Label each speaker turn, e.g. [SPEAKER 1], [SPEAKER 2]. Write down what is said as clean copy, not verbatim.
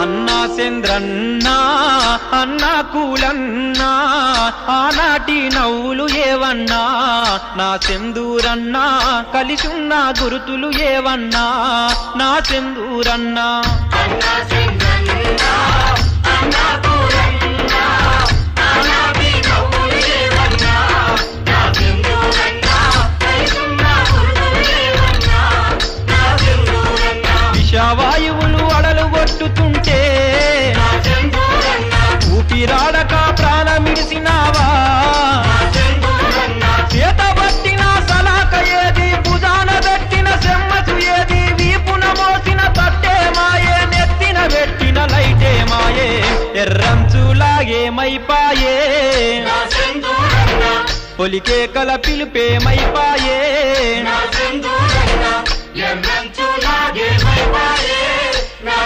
[SPEAKER 1] అన్నా చంద్రన్నా అన్నా కూలన్నా ఆనాటి నవ్వులు ఏవన్నా నా చందూరన్నా కలిసున్న గురుతులు ఏవన్నా నా చందూరన్నా విషవాయువులు అడలు కొట్టుతుంటే ఊపిరాడక ప్రాణమిడిసినావా చేత పట్టిన సలాక ఏది భుజాన పెట్టిన సెమ్మసు ఏది వీపున మోసిన తట్టే మాయే నెత్తిన పెట్టిన లైటే మాయే ఎర్రంచులాగే మైపాయే పొలికే కల పిలుపే మైపాయే
[SPEAKER 2] ఎర్రంచులాగే మైపాయే నా